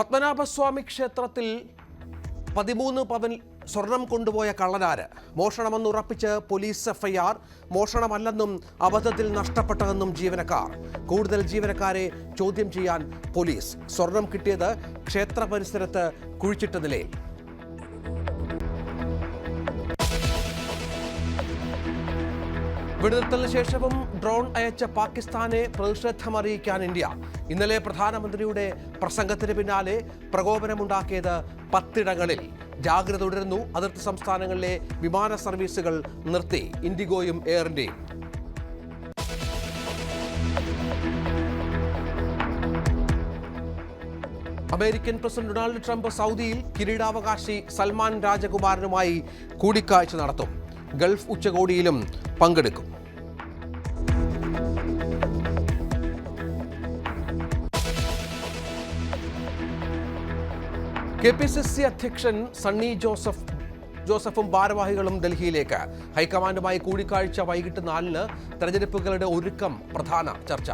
പത്മനാഭസ്വാമി ക്ഷേത്രത്തിൽ 13 പവൻ സ്വർണം കൊണ്ടുപോയ കള്ളനാര്? മോഷണമെന്നുറപ്പിച്ച് പോലീസ് എഫ്ഐആർ. മോഷണമല്ലെന്നും അബദ്ധത്തിൽ നഷ്ടപ്പെട്ടതെന്നും ജീവനക്കാർ. കൂടുതൽ ജീവനക്കാരെ ചോദ്യം ചെയ്യാൻ പോലീസ്. സ്വർണം കിട്ടിയത് ക്ഷേത്ര പരിസരത്ത് കുഴിച്ചിട്ട നിലയിൽ. വെടിനിർത്തലിന് ശേഷവും ഡ്രോൺ അയച്ച പാകിസ്ഥാനെ പ്രതിഷേധമറിയിക്കാൻ ഇന്ത്യ. ഇന്നലെ പ്രധാനമന്ത്രിയുടെ പ്രസംഗത്തിന് പിന്നാലെ പ്രകോപനമുണ്ടാക്കിയത് 10 ഇടങ്ങളിൽ. ജാഗ്രത തുടരുന്നു. അതിർത്തി സംസ്ഥാനങ്ങളിലെ വിമാന സർവീസുകൾ നിർത്തി ഇൻഡിഗോയും എയർ ഇന്ത്യയും. അമേരിക്കൻ പ്രസിഡന്റ് ഡൊണാൾഡ് ട്രംപ് സൗദിയിൽ കിരീടാവകാശി സൽമാൻ രാജകുമാരനുമായി കൂടിക്കാഴ്ച നടത്തും. ഗൾഫ് ഉച്ചകോടിയിലും പങ്കെടുക്കും. KPCC അധ്യക്ഷൻ സണ്ണി ജോസഫും ഭാരവാഹികളും ഡൽഹിയിലേക്ക്. ഹൈക്കമാൻഡുമായി കൂടിക്കാഴ്ച വൈകിട്ട് 4-ന്. തെരഞ്ഞെടുപ്പുകളുടെ ഒരുക്കം പ്രധാന ചർച്ച.